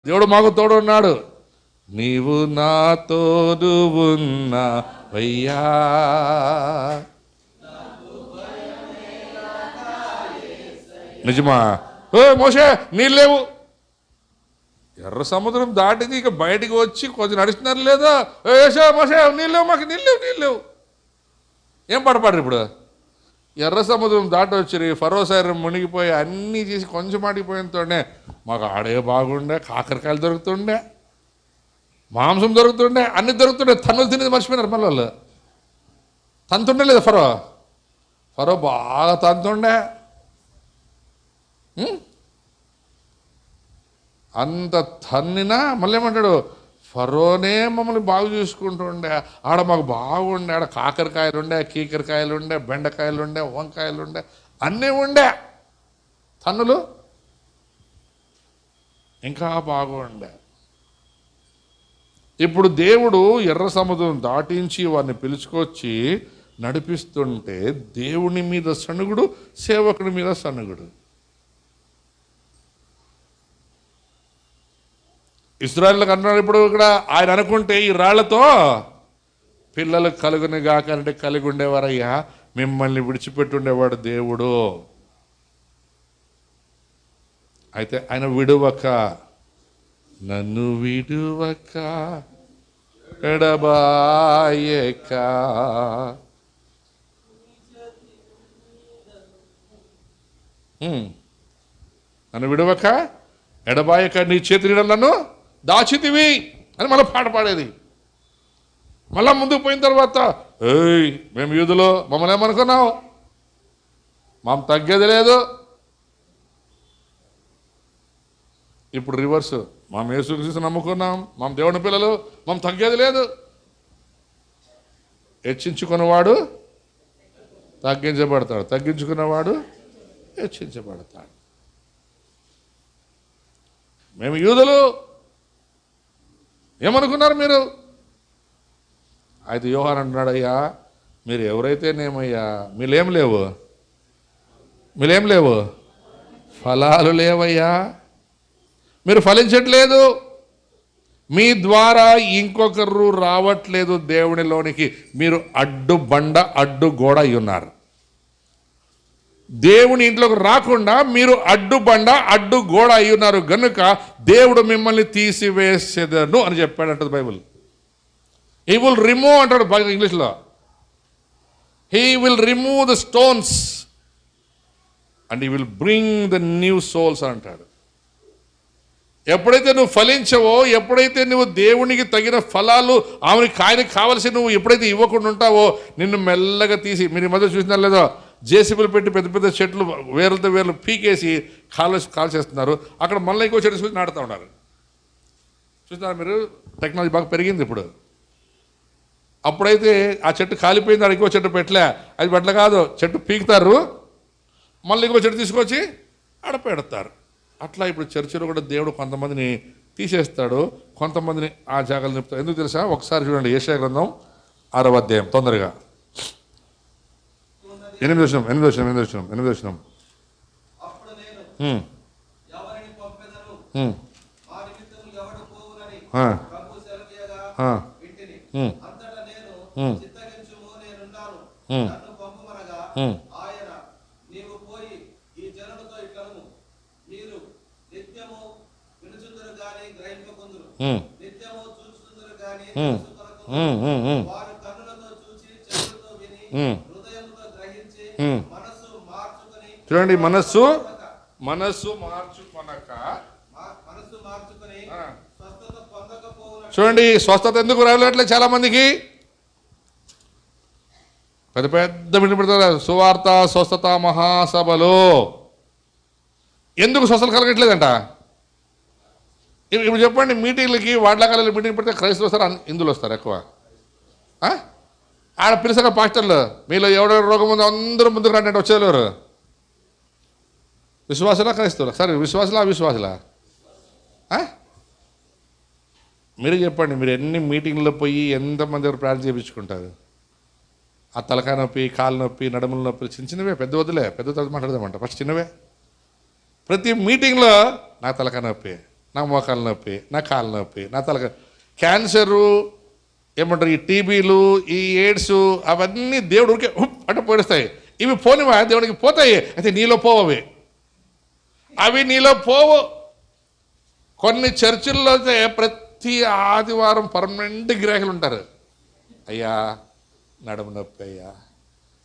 దేవుడు మాకు తోడు ఉన్నాడు. నీవు నా తోడు ఉన్నావయ్యా, నిజమా? మోషే నీళ్ళు లేవు, ఎర్ర సముద్రం దాటింది, ఇక బయటికి వచ్చి కొంచెం నడుస్తున్నారు లేదా? మోషే నీళ్ళు లేవు, మాకు నీళ్ళు లేవు. ఏం పడపాడు ఇప్పుడు? ఎర్ర సముద్రం దాటి వచ్చి ఫరో శరీరం మునిగిపోయి అన్నీ చేసి కొంచెం మాటిపోయినతోనే మాకు ఆడే బాగుండే, కాకరకాయలు దొరుకుతుండే, మాంసం దొరుకుతుండే, అన్నీ దొరుకుతుండే. తన్నులు తినేది మర్చిపోయినారు మళ్ళీ వాళ్ళు. తంతుండే లేదు ఫరో బాగా తంతుండే. అంత తన్నినా మళ్ళీ ఏమంటాడు, ఫరోనే మమ్మల్ని బాగు చూసుకుంటుండే, ఆడ మాకు బాగుండే, ఆడ కాకరకాయలు ఉండే, కీకరకాయలు ఉండే, బెండకాయలు ఉండే, వంకాయలు ఉండే, అన్నీ ఉండే. తన్నులు ఇంకా బాగుండే. ఇప్పుడు దేవుడు ఎర్ర సముద్రం దాటించి వారిని పిలుచుకొచ్చి నడిపిస్తుంటే దేవుని మీద సణుగుడు, సేవకుడి మీద సణుగుడు. ఇశ్రాయేలుకు అన్నాడు. ఇప్పుడు ఇక్కడ ఆయన అనుకుంటే ఈ రాళ్లతో పిల్లలు కలుగుని గాకంటే కలిగి ఉండేవారయ్యా, మిమ్మల్ని విడిచిపెట్టుండేవాడు దేవుడు. అయితే ఆయన విడువక, నన్ను విడువక ఎడబాయక, నన్ను విడువక ఎడబాయక నీ చేతి నీడలను దాచితివి అని మళ్ళీ పాట పాడేది. మళ్ళా ముందుకు పోయిన తర్వాత, మేము యూదులు, మమ్మల్ని ఏమనుకున్నావు, మాకు తగ్గేది లేదు. ఇప్పుడు రివర్స్, మేము యేసుక్రీస్తు నమ్ముకున్నాం, మా దేవుని పిల్లలు, మేము తగ్గేది లేదు. హెచ్చించుకున్నవాడు తగ్గించబడతాడు, తగ్గించుకున్నవాడు హెచ్చించబడతాడు. మేము యూదులు, ఏమనుకున్నారు మీరు? అయితే యోహాను అంటున్నాడు, అయ్యా మీరు ఎవరైతేనేమయ్యా, మీరేం లేవు, ఫలాలు లేవయ్యా, మీరు ఫలించట్లేదు, మీ ద్వారా ఇంకొకరు రావట్లేదు దేవునిలోనికి, మీరు అడ్డు బండ అడ్డు గోడ అయి ఉన్నారు. దేవుని ఇంట్లోకి రాకుండా మీరు అడ్డు బండ అడ్డు గోడ అయి ఉన్నారు గనుక దేవుడు మిమ్మల్ని తీసివేసేదను అని చెప్పాడంటది బైబిల్. హీ విల్ రిమూవ్ అంటాడు ఇంగ్లీష్లో. He will remove the stones and he will bring the new souls అంటాడు. ఎప్పుడైతే నువ్వు ఫలించవో, ఎప్పుడైతే నువ్వు దేవునికి తగిన ఫలాలు ఆయనకి కావలసి నువ్వు ఎప్పుడైతే ఇవ్వకుండా ఉంటావో, నిన్ను మెల్లగా తీసి, మీరు ఈ మధ్య చూసినారు లేదో, జేసీబీలు పెట్టి పెద్ద పెద్ద చెట్లు వేర్లతో వేర్లు పీకేసి కాల్చేస్తున్నారు. అక్కడ మళ్ళీ ఇంకో చెట్టు చూసి నాటుతూ ఉన్నారు. చూస్తున్నారు మీరు, టెక్నాలజీ బాగా పెరిగింది ఇప్పుడు. అప్పుడైతే ఆ చెట్టు కాలిపోయింది, ఇంకో చెట్టు పెట్టలే, అది పెట్టలే కాదు, చెట్టు పీకుతారు, మళ్ళీ ఇంకో చెట్టు తీసుకొచ్చి ఆడ పెడతారు. అట్లా ఇప్పుడు చర్చిలో కూడా దేవుడు కొంతమందిని తీసేస్తాడు, కొంతమందిని ఆ జాగాలు నింపుతాడు. ఎందుకు తెలుసా? ఒకసారి చూడండి, యెషయా గ్రంథం 6వ అధ్యాయం, తొందరగా 8వ వచనం. చూడండి, మనస్సు మార్చుకొనక, చూడండి స్వస్థత ఎందుకు రావట్లేదు చాలా మందికి. పెద్ద పెద్ద మీటింగ్ పెడతారు, సువార్త స్వస్థత మహాసభలు. ఎందుకు స్వస్థత కలగట్లేదంట? ఇప్పుడు చెప్పండి, మీటింగ్లకి వాడ్లకాలలో మీటింగ్ పెడితే క్రైస్తవులు వస్తారు, హిందువులు వస్తారు ఎక్కువ. ఆడ పిలిచాక పాస్టర్లు, మీలో ఎవడెవరు రోగం ఉందో అందరూ ముందుకు రండి వచ్చేవారు. విశ్వాసులా క్రైస్తవులా? సరే, విశ్వాసులా అవిశ్వాసులా? మీరు చెప్పండి, మీరు ఎన్ని మీటింగ్లో పోయి ఎంతమంది దగ్గర ప్రార్థన చేయించుకుంటారు? ఆ తలకాయ నొప్పి, కాలు నొప్పి, నడుముల నొప్పి, చిన్నవే, పెద్ద వద్దులే, పెద్ద తర్వాత మాట్లాడదామంట, ఫస్ట్ చిన్నవే. ప్రతి మీటింగ్లో నాకు తలకాయ నొప్పి, నా మోకాలు నొప్పి, నా కాలు నొప్పి, నా తల క్యాన్సరు, ఏమంటారు ఈ టీబీలు, ఈ ఎయిడ్స్, అవన్నీ దేవుడు ఊరికే అంటే పోయిస్తాయి. ఇవి పోనివా దేవుడికి పోతాయి, అయితే నీలో పోవవి, అవి నీలో పోవు. కొన్ని చర్చిల్లో అయితే ప్రతి ఆదివారం పర్మనెంట్ గిరాకులు ఉంటారు. అయ్యా నడుము నొప్పి, అయ్యా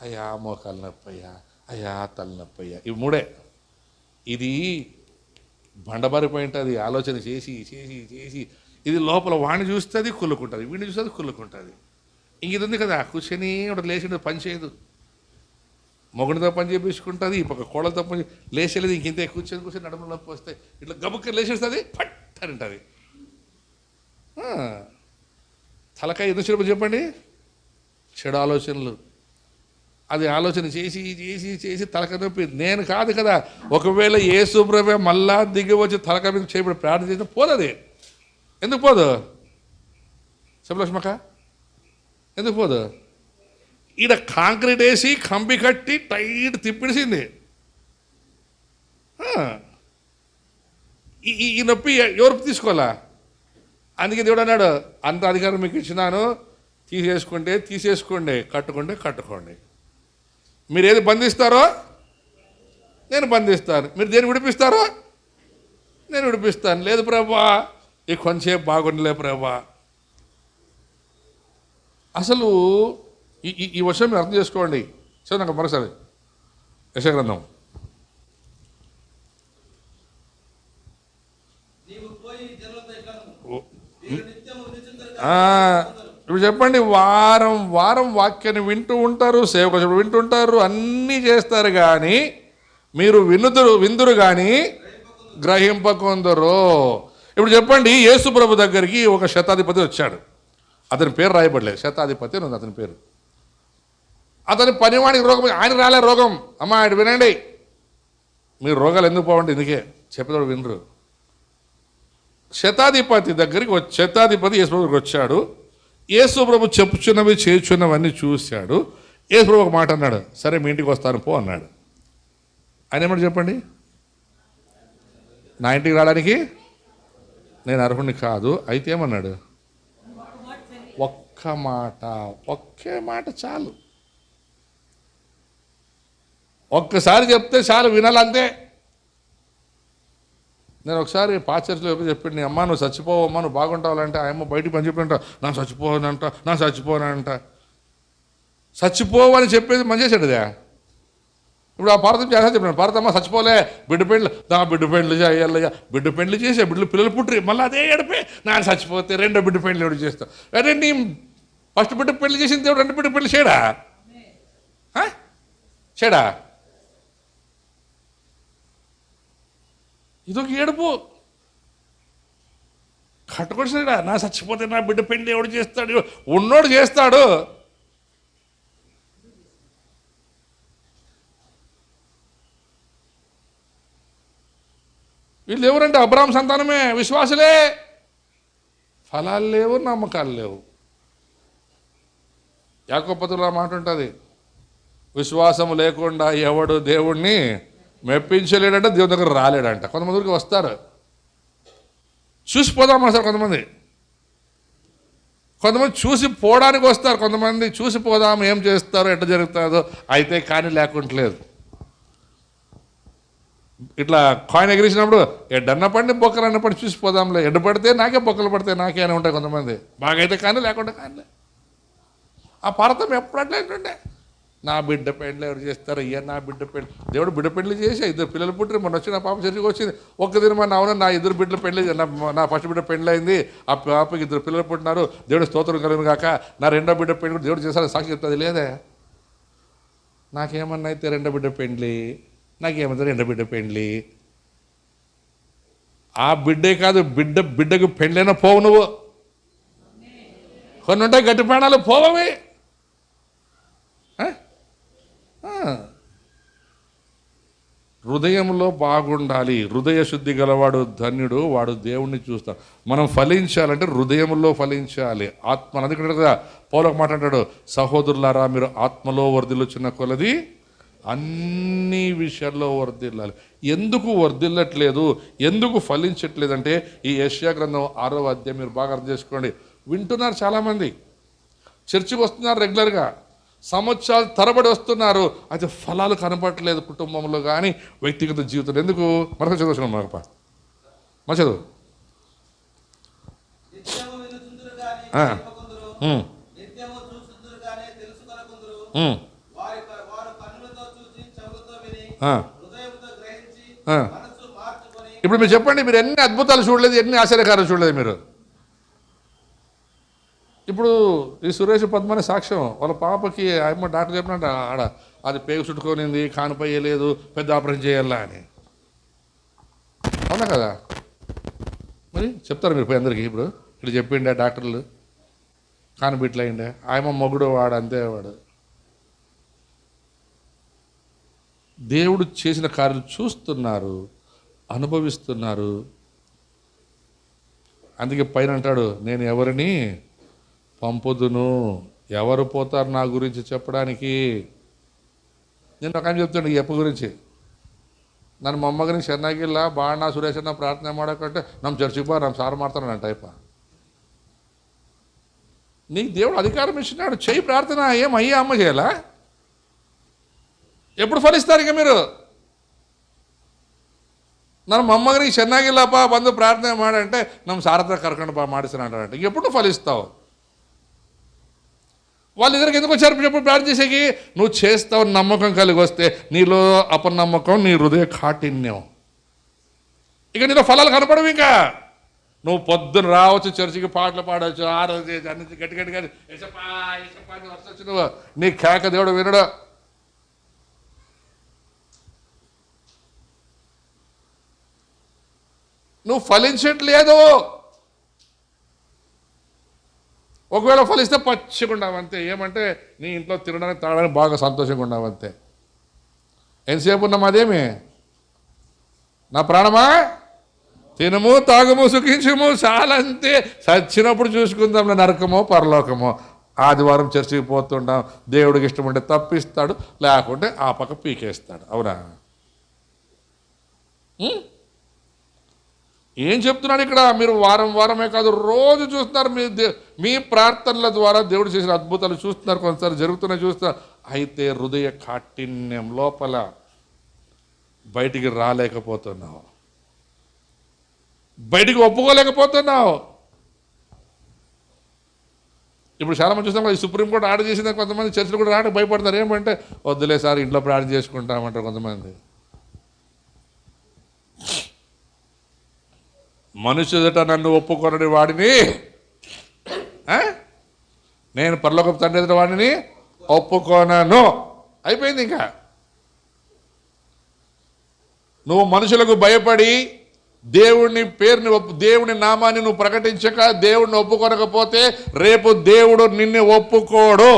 అయ్యా మోకాలు నొప్పి, అయ్యా అయ్యా తలనొప్పి, అయ్యా. ఇవి మూడే. ఇది బండబారిపోయి ఉంటుంది. ఆలోచన చేసి చేసి చేసి ఇది లోపల వాడిని చూస్తుంది కుళ్ళుకుంటుంది, వీడిని చూస్తుంది కుళ్ళుకుంటుంది. ఇంక ఇది ఉంది కదా, కూర్చొని ఒకటి లేచి పని చేయదు, మొగుడితో పని చేపించుకుంటుంది, ఈ పక్క కోళ్ళతో పని లేచేలేదు. ఇంకింతే కూర్చొని కూర్చొని నడుములో నొప్పి వస్తాయి, ఇట్లా గబుక్క లేచేస్తుంది, ఫట్ అని ఉంటుంది. తలకాయ ఎందుకు చెప్పు చెప్పండి, చెడు ఆలోచనలు. అది ఆలోచన చేసి చేసి చేసి తలకాయ నొప్పి. నేను కాదు కదా, ఒకవేళ యేసు ప్రభువే మళ్ళా దిగి వచ్చి తలకాయ మీద చేయబడి ప్రార్థన చేసినా పోదు. ఎందుకు పోదు శుభలక్ష్మక్క, ఎందుకు పోదు? ఈడ కాంక్రీట్ వేసి కంపి కట్టి టైట్ తిప్పిడిసింది. ఈ నొప్పి ఎవరు తీసుకోవాలా? అందుకే దేవుడు అన్నాడు, అంత అధికారం మీకు ఇచ్చినాను, తీసేసుకోండి, కట్టుకోండి. మీరు ఏది బంధిస్తారో నేను బంధిస్తాను, మీరు దేన్ని విడిపిస్తారో నేను విడిపిస్తాను. లేదు ప్రభా ఈ కొంచెంసేపు బాగుండలే ప్రభా. అసలు ఈ విషయం మీరు అర్థం చేసుకోండి. చదువు నాకు మరోసారి యెషయా గ్రంథం. ఇప్పుడు చెప్పండి, వారం వారం వాక్యాన్ని వింటూ ఉంటారు, సేవకులు వింటుంటారు, అన్నీ చేస్తారు, కానీ మీరు విందురు కానీ గ్రహింపకొందరు. ఇప్పుడు చెప్పండి, యేసు ప్రభు దగ్గరికి ఒక శతాధిపతి వచ్చాడు. అతని పేరు రాయబడలేదు, శతాధిపతి అని ఉంది అతని పేరు. అతని పనివాడికి రోగం, ఆయన రాలే రోగం. అమ్మ ఆయన వినండి, మీరు రోగాలు ఎందుకు పోవండి, ఎందుకే చెప్పేవాడు వినరు. శతాధిపతి దగ్గరికి శతాధిపతి యేసు ప్రభు దగ్గరికి వచ్చాడు. యేసు ప్రభు చెప్పుచున్నవి చేయుచున్నవన్నీ చూశాడు. యేసు ప్రభు ఒక మాట అన్నాడు, సరే మీ ఇంటికి వస్తాను పో అన్నాడు. ఆయన ఏమన్నా చెప్పండి, నా ఇంటికి రావడానికి నేను అర్హుడిని కాదు. అయితే ఏమన్నాడు, ఒకే మాట చాలు, ఒక్కసారి చెప్తే చాలు, వినాలంతే. నేను ఒకసారి పాచర్లో చెప్పింది, నీ అమ్మ నువ్వు చచ్చిపోవమ్మా, నువ్వు బాగుంటావాలంటే ఆ అమ్మ బయటికి పని చెప్పినంట, నా చచ్చిపోనంట. చచ్చిపోవని చెప్పేది మంచిగా చెడ్డదే. ఇప్పుడు ఆ భారతం చేస్తా చెప్పినాను, భారతమ్మ చచ్చిపోలే, బిడ్డ పెండ్లు చేయాలయ్యా, బిడ్డ పెండ్లు చేసే పిల్లలు పుట్టి మళ్ళీ అదే ఏడిపే, నాకు చచ్చిపోతే రెండో బిడ్డ పెండ్లు ఎవడు చేస్తావు? అరే నీ ఫస్ట్ బిడ్డ పెళ్లి చేసిన దేవుడు రెండు బిడ్డ పెళ్లి చేయడా? ఇదొక ఏడుపు. కట్టుకొచ్చాడా, నా చచ్చిపోతే నా బిడ్డ పెళ్లి ఎవడు చేస్తాడు? ఉన్నోడు చేస్తాడు. వీళ్ళు ఎవరంటే అబ్రాహాం సంతానమే, విశ్వాసులే. ఫలాలు లేవు, నమ్మకాలు లేవు. యాకోబు పత్రికలో మాట ఉంటుంది, విశ్వాసము లేకుండా ఎవడు దేవుణ్ణి మెప్పించలేడంట, దేవుని దగ్గర రాలేడంట. కొంతమందికి వస్తారు, చూసిపోదాం సార్, కొంతమంది చూసి పోవడానికి వస్తారు, కొంతమంది చూసిపోదాం ఏం చేస్తారో ఎట్లా జరుగుతుందో, అయితే కానీ లేకుంటలేదు. ఇట్లా కాయిన్ ఎగిరించినప్పుడు ఎడ్డన్న పడి బొక్కలన్న పడి చూసిపోదాంలే, ఎడ్డు పడితే నాకే బొక్కలు పడితే నాకే అని ఉంటాయి కొంతమంది. బాగైతే కానీ లేకుండా కానీ. ఆ భారతం ఎప్పుడట్లా ఏంటంటే, నా బిడ్డ పెండ్లు ఎవరు చేస్తారు, అయ్యా నా బిడ్డ పెండ్లు, దేవుడు బిడ్డ పెండ్లు చేసి 2 పిల్లలు పుట్టిన మొన్న వచ్చి నా పాప చర్చకి వచ్చింది. ఒక్క దిన మా నాన్న నా 2 బిడ్డలు పెండ్లి, నా ఫస్ట్ బిడ్డ పెండ్లు అయింది, ఆ పాపకి 2 పిల్లలు పుట్టినారు, దేవుడు స్తోత్రం కలుగును కాక, నా 2వ బిడ్డ పెండ్లి దేవుడు చేశాడు సాక్షి చెప్తుంది. లేదే, నాకేమన్నా అయితే 2వ బిడ్డ పెండ్లి, నాకేమైతే 2వ బిడ్డ పెండ్లి. ఆ బిడ్డే కాదు, బిడ్డకు పెండ్లైనా పోవు. నువ్వు కొన్ని ఉంటాయి గట్టి ప్రాణాలు పోవవి. హృదయంలో బాగుండాలి. హృదయ శుద్ధి గలవాడు ధన్యుడు, వాడు దేవుణ్ణి చూస్తాడు. మనం ఫలించాలంటే హృదయంలో ఫలించాలి. ఆత్మ అందుకంటే కదా పౌలు మాట అంటాడు, సహోదరులారా మీరు ఆత్మలో వర్ధిల్లుచున్న కొలది అన్ని విషయాల్లో వర్ధిల్లాలి. ఎందుకు వర్ధిల్లట్లేదు, ఎందుకు ఫలించట్లేదంటే ఈ యెషయా గ్రంథం 6వ అధ్యాయం మీరు బాగా అర్థం చేసుకోండి. వింటున్నారు చాలామంది, చర్చికి వస్తున్నారు రెగ్యులర్గా, సంవత్సరాలు తరబడి వస్తున్నారు, అయితే ఫలాలు కనపడట్లేదు కుటుంబంలో కానీ వ్యక్తిగత జీవితంలో. ఎందుకు? మరొక చదువు మాకప్ప మా చదువు. ఇప్పుడు మీరు చెప్పండి, మీరు ఎన్ని అద్భుతాలు చూడలేదు, ఎన్ని ఆశ్చర్యకారాలు చూడలేదు మీరు? ఇప్పుడు ఈ సురేష్ పద్మని సాక్ష్యం, వాళ్ళ పాపకి ఆయమ్మ డాక్టర్ చెప్పినట్టు ఆడ అది పేగు చుట్టుకొనింది, కానిపోయలేదు, పెద్ద ఆపరేషన్ చేయాలా అని. అవునా కదా? మరి చెప్తారు మీరు పోయి అందరికీ. ఇప్పుడు ఇట్లా చెప్పిండే డాక్టర్లు, కానిబిట్లు అయిండే, ఆయమ్మ మొగుడు వాడు అంతే వాడు. దేవుడు చేసిన కార్యాలు చూస్తున్నారు, అనుభవిస్తున్నారు. అందుకే పైన అంటాడు, నేను ఎవరిని పంపుదును, ఎవరు పోతారు నా గురించి చెప్పడానికి. నేను ఒక ఆయన చెప్తాను ఈ అప్ప గురించి. ನನ್ನ ಮೊಮ್ಮಗನಿಗೆ ಚೆನ್ನಾಗಿಲ್ಲ, ಬಾಣ ಸುರೇಶನ ಪ್ರಾರ್ಥನೆ ಮಾಡೋಕಂటే ನಮ್ಮ చర్చికి బా, ನಮ್ಮ సార్ మారుతాను టైప్. నీకు దేవుడు అధికారం ఇచ్చినాడు, చెయ్యి ప్రార్థన. ఏం అయ్యా అమ్మ చేయాలా? ఎప్పుడు ఫలిస్తారు ఇక మీరు? ನನ್ನ ಮೊಮ್ಮಗನಿಗೆ ಚೆನ್ನಾಗಿಲ್ಲಪ್ಪ, ಬಂದು ಪ್ರಾರ್ಥನೆ ಮಾಡಂటే ನಮ್ಮ సార్ హತ್ರ కర్కండి బా ಮಾಡಿస్తానంటే ఎప్పుడు ఫలిస్తావు? వాళ్ళిద్దరికి ఎందుకు వచ్చారు ఎప్పుడు ప్రార్థన చేసేకి? నువ్వు చేస్తావు నమ్మకం కలిగి వస్తే, నీలో అపనమ్మకం, నీ హృదయ కాఠిన్యం, ఇక నీలో ఫలాలు కనపడవు. ఇంకా నువ్వు పొద్దున రావచ్చు, చర్చికి పాటలు పాడవచ్చు, ఆరోజు అన్ని గట్టి గట్టిగా వరచొచ్చు, నువ్వు నీ కేక దేవుడు వినడు. నువ్వు ఫలించట్లేదు. ఒకవేళ ఫలిస్తే పచ్చిగా ఉండవంతే. ఏమంటే నీ ఇంట్లో తినడానికి తాగడానికి బాగా సంతోషంగా ఉండవంతే. ఎంతసేపు ఉన్నాం అదేమి? నా ప్రాణమా తినము తాగము సుఖించము చాలంతే, చచ్చినప్పుడు చూసుకుందాం నరకమో పరలోకమో. ఆదివారం చర్చికి పోతుంటాం, దేవుడికి ఇష్టం ఉంటే తప్పిస్తాడు, లేకుంటే ఆ పక్క పీకేస్తాడు. అవునా? ఏం చెప్తున్నాడు ఇక్కడ? మీరు వారం వారమే కాదు, రోజు చూస్తున్నారు. మీ ప్రార్థనల ద్వారా దేవుడు చేసిన అద్భుతాలు చూస్తున్నారు, కొంతసారి జరుగుతున్నాయి చూస్తున్నారు. అయితే హృదయ కాఠిన్యం లోపల బయటికి రాలేకపోతున్నావు, బయటికి ఒప్పుకోలేకపోతున్నావు. ఇప్పుడు చాలామంది చూస్తాం కదా, సుప్రీంకోర్టు ఆర్డర్ చేసిందని కొంతమంది చర్చలు కూడా రావడానికి భయపడతారు. ఏమంటే వద్దులే సార్, ఇంట్లో ప్రార్థన చేసుకుంటామంటారు కొంతమంది. మనుషుదట నన్ను ఒప్పుకొనని వాడిని నేను పరలోకపు తండ్రి ఎదుట వాడిని ఒప్పుకోనను. అయిపోయింది. ఇంకా నువ్వు మనుషులకు భయపడి దేవుని పేరుని దేవుని నామాన్ని నువ్వు ప్రకటించక దేవుడిని ఒప్పుకొనకపోతే రేపు దేవుడు నిన్ను ఒప్పుకోడు.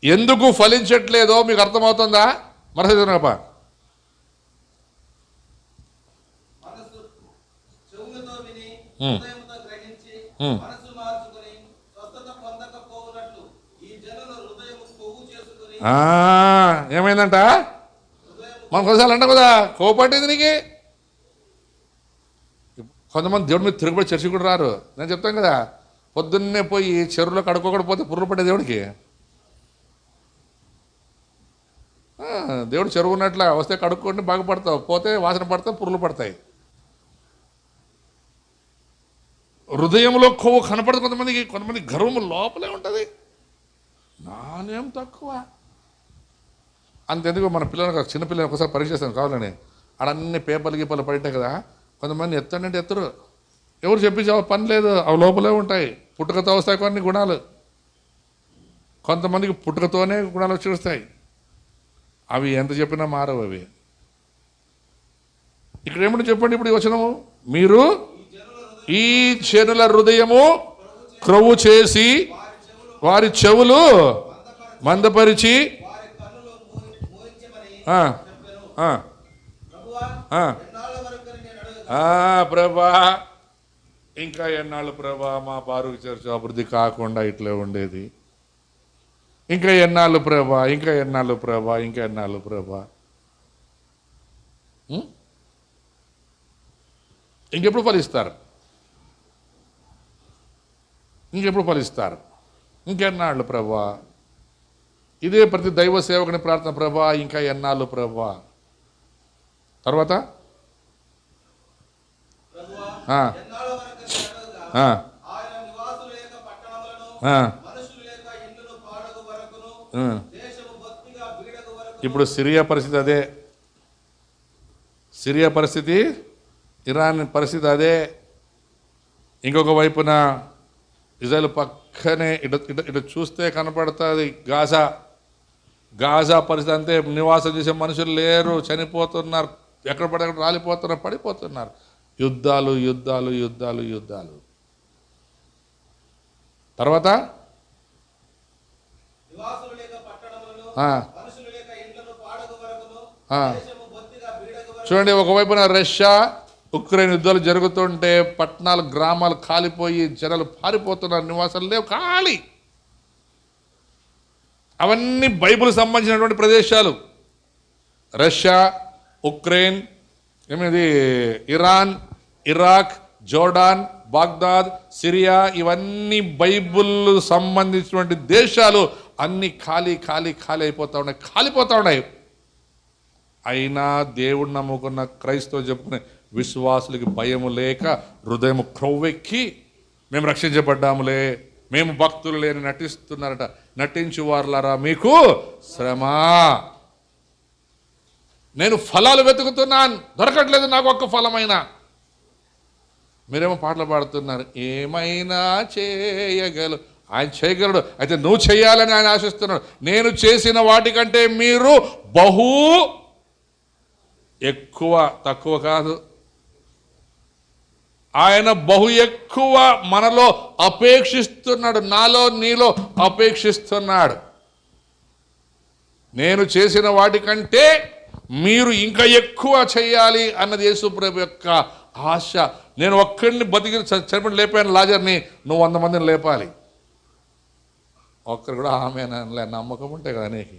ఎందుకు ఫలించట్లేదో మీకు అర్థమవుతుందా? మరొక ఏమైందంట? మనం కొన్నిసార్లు అంటాం కదా, కోపట్టింది నీకు. కొంతమంది దేవుడి మీద తిరుగుబడి చర్చి కూడా రారు. నేను చెప్తాను కదా, పొద్దున్నే పోయి చెరువులో కడుక్కోకపోతే పుర్రులు పట్టే దేవుడికి. దేవుడు చెరువు ఉన్నట్లా వస్తే కడుక్కోండి బాగుపడతావు, పోతే వాసన పడతావు, పురుగులు పడతాయి. హృదయంలో కొవ్వు కనపడదు కొంతమందికి. కొంతమంది గర్వము లోపలే ఉంటుంది. నానేం తక్కువ అంతెందుకు. మన పిల్లలకు, చిన్నపిల్లలు ఒకసారి పరీక్ష చేస్తాను కావాలని, అడన్ని పేపర్లు గీపర్లు పడిటాయి కదా, కొంతమంది ఎత్తండి ఎత్తరు. ఎవరు చెప్పించే పని లేదు, అవి లోపలే ఉంటాయి. పుట్టుకతో వస్తాయి కొన్ని గుణాలు. కొంతమందికి పుట్టుకతోనే గుణాలు వచ్చి వస్తాయి, అవి ఎంత చెప్పినా మారవు అవి. ఇక్కడ ఏమిటో చెప్పండి ఇప్పుడు ఈ వచనము? మీరు ఈ జనుల హృదయము క్రొవ్వు చేసి వారి చెవులు మందపరిచి ప్రభా ఇంకా ఎన్నాళ్ళు ప్రభా మా బారుకు చర్చ అభివృద్ధి కాకుండా ఇట్లే ఉండేది, ఇంకా ఎన్నాళ్ళు ప్రభా, ఇంకా ఎన్నాళ్ళు ప్రభా, ఇంకా ఎన్నాళ్ళు ప్రభా, ఇంకెప్పుడు ఫలిస్తారు, ఇంకెప్పుడు ఫలిస్తారు, ఇంకెన్నాళ్ళు ప్రభా. ఇదే ప్రతి దైవ సేవకుని ప్రార్థన, ప్రభా ఇంకా ఎన్నాళ్ళు ప్రభా. తర్వాత ఇప్పుడు సిరియా పరిస్థితి అదే, సిరియా పరిస్థితి, ఇరాన్ పరిస్థితి అదే. ఇంకొక వైపున ఇజ్రాయెల్ పక్కనే ఇటు చూస్తే కనపడుతుంది గాజా. గాజా పరిస్థితి అంతే, నివాసం చేసే మనుషులు లేరు, చనిపోతున్నారు, ఎక్కడ పడే రాలిపోతున్నారు, పడిపోతున్నారు. యుద్ధాలు యుద్ధాలు యుద్ధాలు యుద్ధాలు. తర్వాత చూడండి, ఒకవైపున రష్యా ఉక్రెయిన్ యుద్ధాలు జరుగుతుంటే పట్టణాలు గ్రామాలు కాలిపోయి జనాలు పారిపోతున్నారు, నివాసాలు లేవు, ఖాళీ. అవన్నీ బైబిల్ సంబంధించినటువంటి ప్రదేశాలు. రష్యా, ఉక్రెయిన్, ఏమిది, Iran, Iraq, Jordan, Baghdad, Syria, ఇవన్నీ బైబిల్ సంబంధించినటువంటి దేశాలు. అన్నీ ఖాళీ ఖాళీ ఖాళీ అయిపోతూ ఉన్నాయి, కాలిపోతూ ఉన్నాయి. అయినా దేవుడు నమ్ముకున్న క్రైస్తవులు చెప్పుకునే విశ్వాసులకి భయము లేక హృదయం క్రొవ్వెక్కి మేము రక్షించబడ్డాములే, మేము భక్తులు లేని నటిస్తున్నారట. నటించు వారులారా మీకు శ్రమ, నేను ఫలాలు వెతుకుతున్నాను, దొరకట్లేదు నాకు ఒక్క ఫలమైనా. మీరేమో పాటలు పాడుతున్నారు, ఏమైనా చేయగలరు, ఆయన చేయగలడు, అయితే నువ్వు చేయాలని ఆయన ఆశిస్తున్నాడు. నేను చేసిన వాటికంటే మీరు బహు ఎక్కువ, తక్కువ కాదు. ఆయన బహు ఎక్కువ మనలో అపేక్షిస్తున్నాడు, నాలో నీలో అపేక్షిస్తున్నాడు. నేను చేసిన వాటికంటే మీరు ఇంకా ఎక్కువ చేయాలి అన్నది యేసుప్రభు యొక్క ఆశ. నేను ఒక్కడిని బతికి చనిపోయిన లేపాను లాజర్ని, నువ్వు 100 మందిని లేపాలి. ఒక్కరు కూడా ఆమెనలే, నమ్మకం ఉంటే కదా నీకు.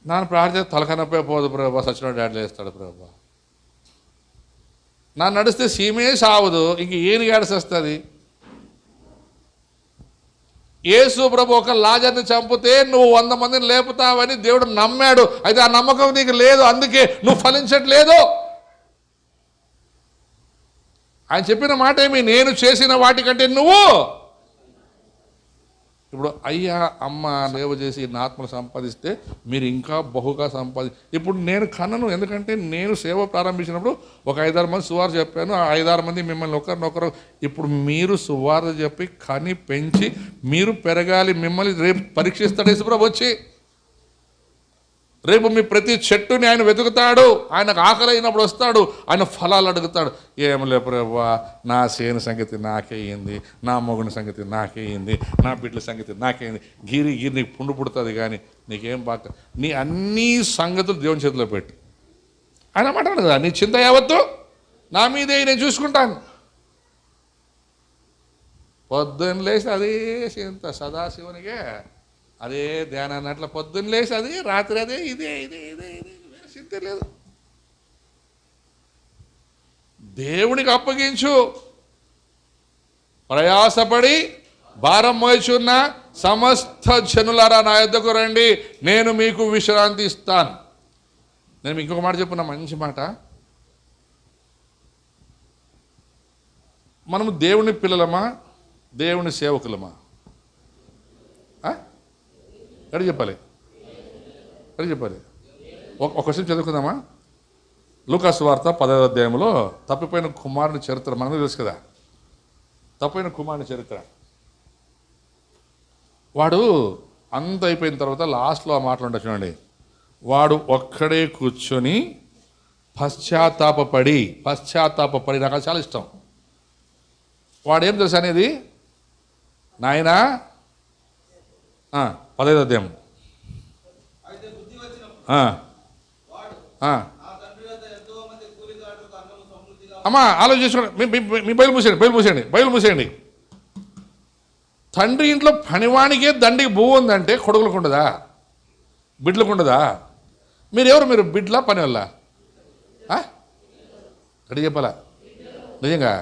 నాన్న ప్రార్థన తలకనప్పే పోదు ప్రభా, సచిన డాడీలు వేస్తాడు ప్రభా. నన్ను నడిస్తే సీమే సావదు, ఇంక ఏని గడిసేస్తుంది. యేసు ప్రభు ఒక లాజర్ని చంపితే నువ్వు 100 మందిని లేపుతావని దేవుడు నమ్మాడు. అయితే ఆ నమ్మకం నీకు లేదు, అందుకే నువ్వు ఫలించట్లేదు. ఆయన చెప్పిన మాట ఏమి, నేను చేసిన వాటికంటే నువ్వు. ఇప్పుడు అయ్యా అమ్మ సేవ చేసి నా ఆత్మను సంపాదిస్తే మీరు ఇంకా బహుగా ఇప్పుడు నేను కన్నను, ఎందుకంటే నేను సేవ ప్రారంభించినప్పుడు ఒక 5-6 మంది సువార్త చెప్పాను. ఆ 5-6 మంది మిమ్మల్ని ఒకరినొకరు, ఇప్పుడు మీరు సువార్త చెప్పి కని పెంచి మీరు పెరగాలి. మిమ్మల్ని రేపు పరీక్షిస్తాడు యేసుప్రభు వచ్చి. రేపు మీ ప్రతి చెట్టుని ఆయన వెతుకుతాడు, ఆయనకు ఆకలి అయినప్పుడు వస్తాడు, ఆయన ఫలాలు అడుగుతాడు. ఏమలే ప్రభా, నా సేన సంగతి నాకేయింది, నా మొగుని సంగతి నాకేయింది, నా బిడ్డల సంగతి నాకేయింది. గిరి నీకు పుండు పుడుతుంది, కానీ నీకేం బాగా, నీ అన్ని సంగతులు దేవుని చేతిలో పెట్టు. ఆయన మాట్లాడదు కదా, నీ చింత యావత్తు నా మీదే, నేను చూసుకుంటాను. పొద్దున్న లేచి అదే చింత సదాశివునికే, అదే ధ్యానాన్ని అట్లా పొద్దున్న లేచి అది, రాత్రి అదే, ఇదే ఇదే ఇదే ఇదే చింత లేదు. దేవునికి అప్పగించు. ప్రయాసపడి భారం మోయిచున్న సమస్త జనులారా నా యొద్దకు రండి, నేను మీకు విశ్రాంతి ఇస్తాను. నేను ఇంకొక మాట చెప్పున్నా, మంచి మాట. మనము దేవుని పిల్లలమా, దేవుని సేవకులమా? ఎక్కడ చెప్పాలి, ఎక్కడ చెప్పాలి? ఒక క్వశ్చన్ చదువుకుందామా? లూకాసు వార్త 10వ అధ్యాయంలో తప్పిపోయిన కుమారుని చరిత్ర మనకు తెలుసు కదా. తప్పిపోయిన కుమారుని చరిత్ర. వాడు అంత అయిపోయిన తర్వాత లాస్ట్లో ఆ మాటలు ఉంటాయి చూడండి. వాడు ఒక్కడే కూర్చొని పశ్చాత్తాపపడి, నాకు అది చాలా ఇష్టం. వాడేం తెలుసు అనేది, నాయనా 15వ అధ్యాయం అమ్మా ఆలోచించుకోండి. మీ బయలు మూసేయండి. తండ్రి ఇంట్లో పనివానికే దండికి భూమి ఉందంటే కొడుకులకు ఉండదా, బిడ్డలకు ఉండదా? మీరు బిడ్డలా పని వల్ల? అడిగి చెప్పాలా నిజంగా?